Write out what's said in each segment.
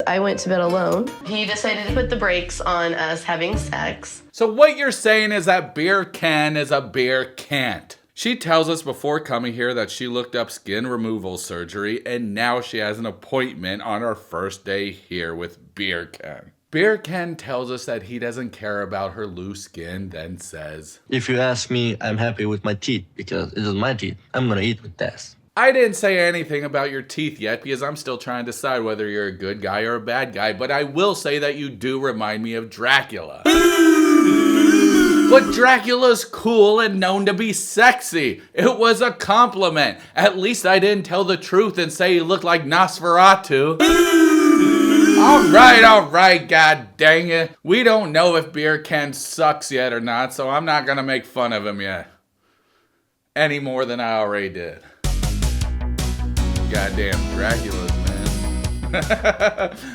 I went to bed alone. He decided to put the brakes on us having sex. So what you're saying is that beer can is a beer can't. She tells us before coming here that she looked up skin removal surgery and now she has an appointment on her first day here with Beer Ken. Beer Ken tells us that he doesn't care about her loose skin, then says, "If you ask me, I'm happy with my teeth because it is my teeth. I'm gonna eat with this." I didn't say anything about your teeth yet because I'm still trying to decide whether you're a good guy or a bad guy, but I will say that you do remind me of Dracula. But Dracula's cool and known to be sexy. It was a compliment. At least I didn't tell the truth and say he looked like Nosferatu. Alright, god dang it. We don't know if Beer Ken sucks yet or not, so I'm not gonna make fun of him yet. Any more than I already did. Goddamn Draculas, man.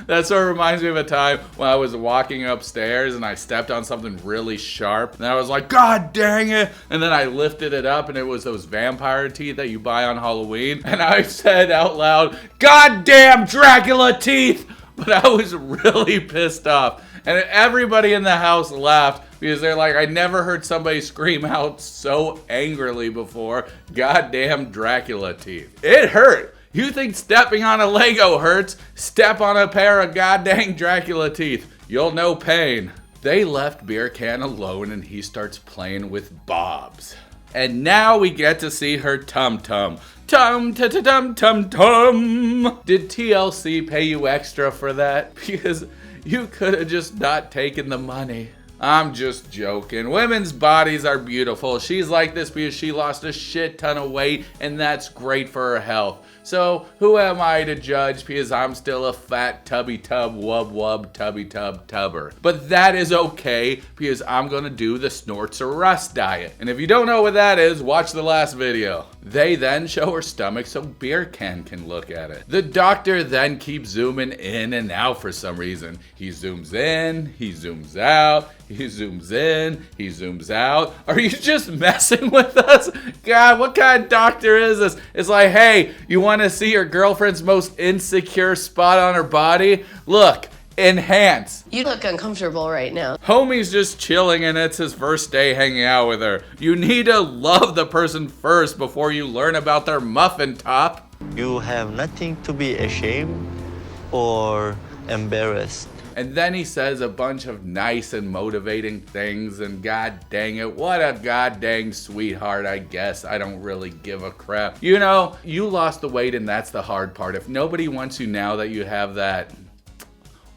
That sort of reminds me of a time when I was walking upstairs and I stepped on something really sharp and I was like, God dang it, and then I lifted it up and it was those vampire teeth that you buy on Halloween, and I said out loud, God damn Dracula teeth, but I was really pissed off and everybody in the house laughed because they're like, I never heard somebody scream out so angrily before, goddamn Dracula teeth. It hurt. You think stepping on a Lego hurts? Step on a pair of goddamn Dracula teeth. You'll know pain. They left Beer Can alone and he starts playing with Bob's. And now we get to see her tum-tum. Tum-tum-tum-tum-tum. Did TLC pay you extra for that? Because you could have just not taken the money. I'm just joking. Women's bodies are beautiful. She's like this because she lost a shit ton of weight and that's great for her health. So who am I to judge because I'm still a fat tubby tub wub wub tubby tub tubber. But that is okay because I'm gonna do the Snorts or Rust diet. And if you don't know what that is, watch the last video. They then show her stomach so Beer Can look at it. The doctor then keeps zooming in and out for some reason. He zooms in, he zooms out, he zooms in, he zooms out. Are you just messing with us? God, what kind of doctor is this? It's like, hey, you want to see your girlfriend's most insecure spot on her body? Look, enhance. You look uncomfortable right now. Homie's just chilling and it's his first day hanging out with her. You need to love the person first before you learn about their muffin top. You have nothing to be ashamed or embarrassed. And then he says a bunch of nice and motivating things, and god dang it, what a god dang sweetheart, I guess. I don't really give a crap. You know, you lost the weight and that's the hard part. If nobody wants you now that you have that,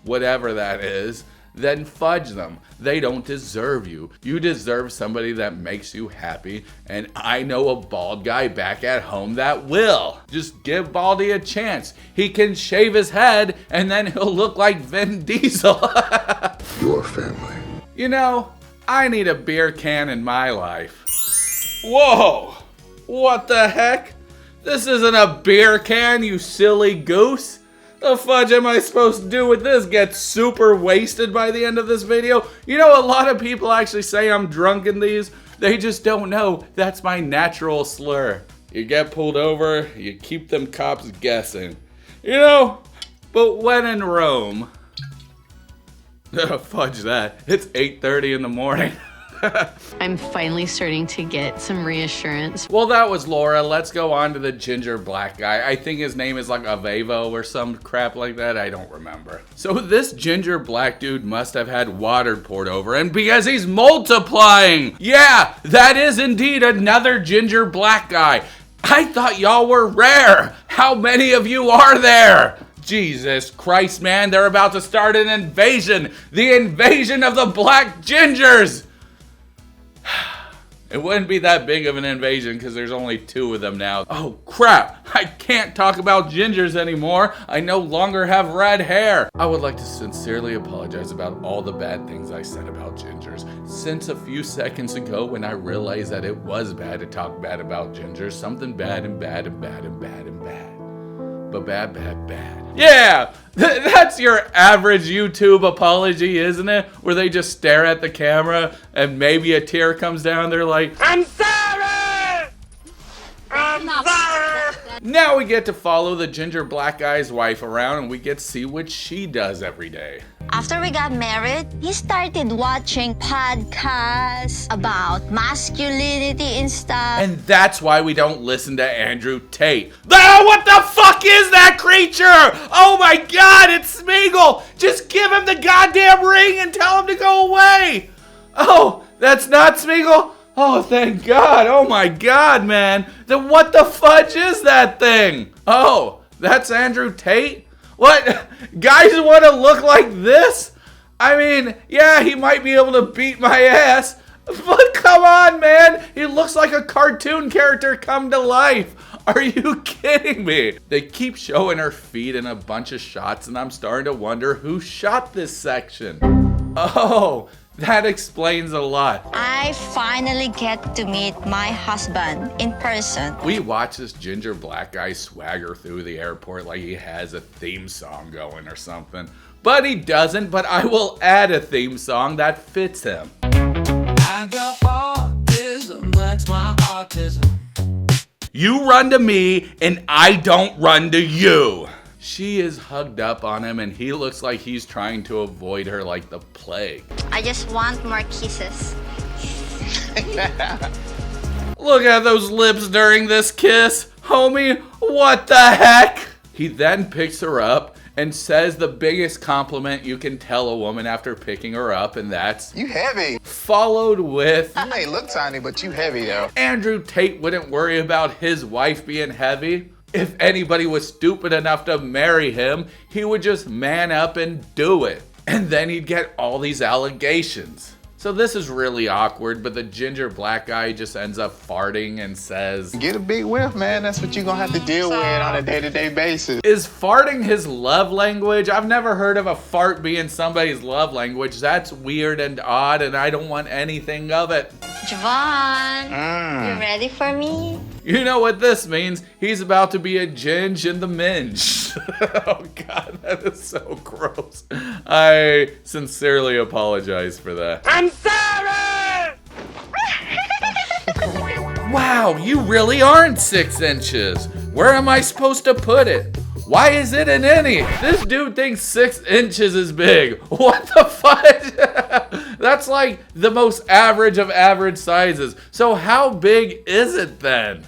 whatever that is, then fudge them. They don't deserve you. You deserve somebody that makes you happy, and I know a bald guy back at home that will. Just give Baldy a chance. He can shave his head, and then he'll look like Vin Diesel. Your family. You know, I need a Beer Can in my life. Whoa! What the heck? This isn't a beer can, you silly goose. The fudge am I supposed to do with this? Get super wasted by the end of this video? You know, a lot of people actually say I'm drunk in these. They just don't know that's my natural slur. You get pulled over, you keep them cops guessing. You know, but when in Rome, fudge that, it's 8:30 in the morning. I'm finally starting to get some reassurance. Well, that was Laura. Let's go on to the ginger black guy. I think his name is like Aviva or some crap like that. I don't remember. So this ginger black dude must have had water poured over him because he's multiplying. Yeah, that is indeed another ginger black guy. I thought y'all were rare. How many of you are there? Jesus Christ, man, they're about to start an invasion. The invasion of the black gingers. It wouldn't be that big of an invasion because there's only 2 of them now. Oh crap, I can't talk about gingers anymore. I no longer have red hair. I would like to sincerely apologize about all the bad things I said about gingers. Since a few seconds ago when I realized that it was bad to talk bad about gingers, something bad and bad and bad and bad and bad. But bad, bad, bad. Yeah, that's your average YouTube apology, isn't it? Where they just stare at the camera and maybe a tear comes down. They're like, I'm sorry! I'm sorry! Now we get to follow the ginger black guy's wife around and we get to see what she does every day. After we got married, he started watching podcasts about masculinity and stuff. And that's why we don't listen to Andrew Tate. Ah, what the fuck is that creature? Oh my god, it's Smeagol! Just give him the goddamn ring and tell him to go away! Oh, that's not Smeagol? Oh, thank God. Oh my God, man. Then what the fudge is that thing? Oh, that's Andrew Tate? What? Guys want to look like this? I mean, yeah, he might be able to beat my ass, but come on, man. He looks like a cartoon character come to life. Are you kidding me? They keep showing her feet in a bunch of shots, and I'm starting to wonder who shot this section. Oh, that explains a lot. I finally get to meet my husband in person. We watch this ginger black guy swagger through the airport like he has a theme song going or something. But he doesn't, but I will add a theme song that fits him. I got autism, that's my autism. You run to me and I don't run to you. She is hugged up on him and he looks like he's trying to avoid her like the plague. I just want more kisses. Look at those lips during this kiss. Homie, what the heck? He then picks her up and says the biggest compliment you can tell a woman after picking her up, and that's, "You heavy." Followed with, "You may look tiny, but you heavy though." Andrew Tate wouldn't worry about his wife being heavy. If anybody was stupid enough to marry him, he would just man up and do it. And then he'd get all these allegations. So this is really awkward, but the ginger black guy just ends up farting and says, "Get a big whiff, man. That's what you're gonna have to deal with on a day-to-day basis." Is farting his love language? I've never heard of a fart being somebody's love language. That's weird and odd, and I don't want anything of it. Jovon, you ready for me? You know what this means? He's about to be a ginge in the minge. Oh God, that is so gross. I sincerely apologize for that. I'm sorry! Wow, you really aren't 6 inches. Where am I supposed to put it? Why is it an innie? This dude thinks 6 inches is big. What the fudge? That's like the most average of average sizes. So how big is it then?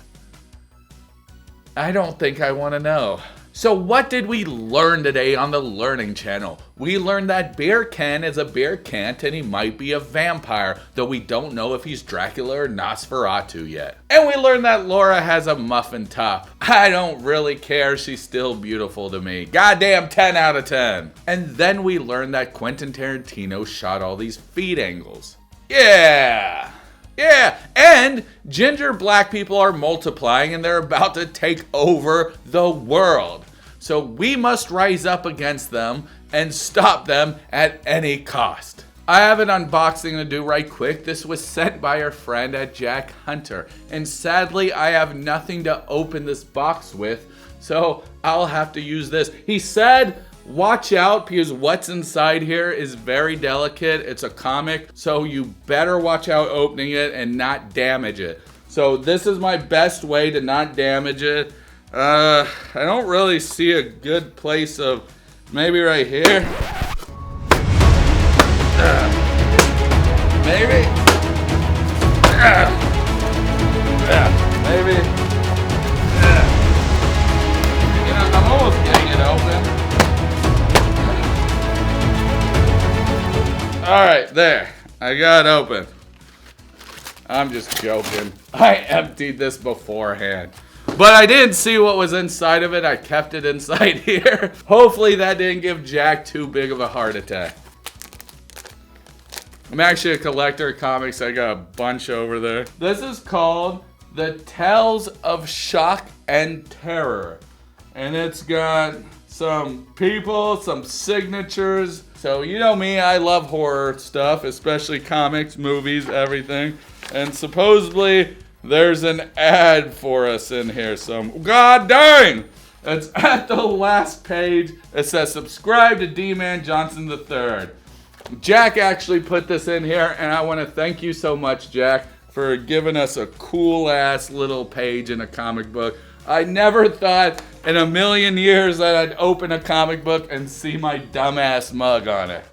I don't think I want to know. So what did we learn today on the Learning Channel? We learned that Bear Ken is a bear cant and he might be a vampire, though we don't know if he's Dracula or Nosferatu yet. And we learned that Laura has a muffin top. I don't really care, she's still beautiful to me. Goddamn 10 out of 10. And then we learned that Quentin Tarantino shot all these feed angles. Yeah, and ginger black people are multiplying and they're about to take over the world. So we must rise up against them and stop them at any cost. I have an unboxing to do right quick. This was sent by our friend at Jack Hunter. And sadly, I have nothing to open this box with, so I'll have to use this. He said, watch out because what's inside here is very delicate. It's a comic, so you better watch out opening it and not damage it. So this is my best way to not damage it. I don't really see a good place of, maybe right here. Maybe. Maybe. You know, I'm almost getting it open. All right, there. I got it open. I'm just joking. I emptied this beforehand. But I didn't see what was inside of it. I kept it inside here. Hopefully that didn't give Jack too big of a heart attack. I'm actually a collector of comics. I got a bunch over there. This is called The Tales of Shock and Terror. And it's got some people, some signatures. So you know me, I love horror stuff, especially comics, movies, everything. And supposedly there's an ad for us in here. So, god dang! It's at the last page. It says, subscribe to Dee-man Johnson III. Jack actually put this in here, and I want to thank you so much, Jack, for giving us a cool-ass little page in a comic book. I never thought in a million years that I'd open a comic book and see my dumbass mug on it.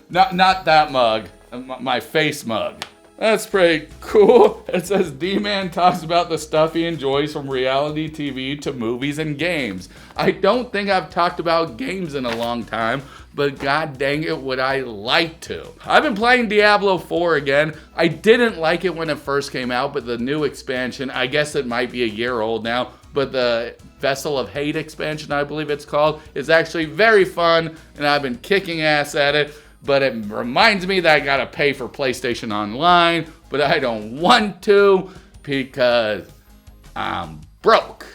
Not that mug, my face mug. That's pretty cool. It says Dee-man talks about the stuff he enjoys from reality TV to movies and games. I don't think I've talked about games in a long time, but god dang it, would I like to. I've been playing Diablo 4 again. I didn't like it when it first came out, but the new expansion, I guess it might be a year old now, but the Vessel of Hate expansion, I believe it's called, is actually very fun, and I've been kicking ass at it. But it reminds me that I gotta pay for PlayStation Online, but I don't want to because I'm broke.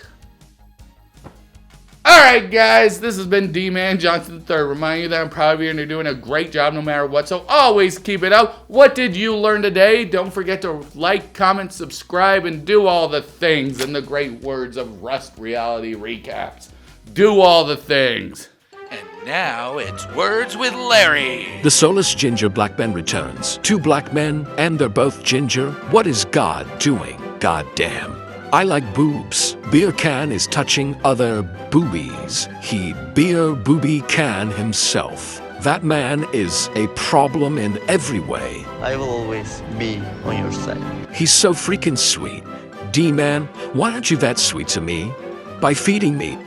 Alright guys, this has been Dee-man Johnson III, reminding you that I'm proud of you and you're doing a great job no matter what, so always keep it up. What did you learn today? Don't forget to like, comment, subscribe, and do all the things in the great words of Rust Reality Recaps. Do all the things. And now it's Words with Larry. The soulless ginger black man returns. 2 black men, and they're both ginger. What is God doing? God damn. I like boobs. Beer Can is touching other boobies. He beer booby can himself. That man is a problem in every way. I will always be on your side. He's so freaking sweet. Dee-man, why aren't you that sweet to me? By feeding me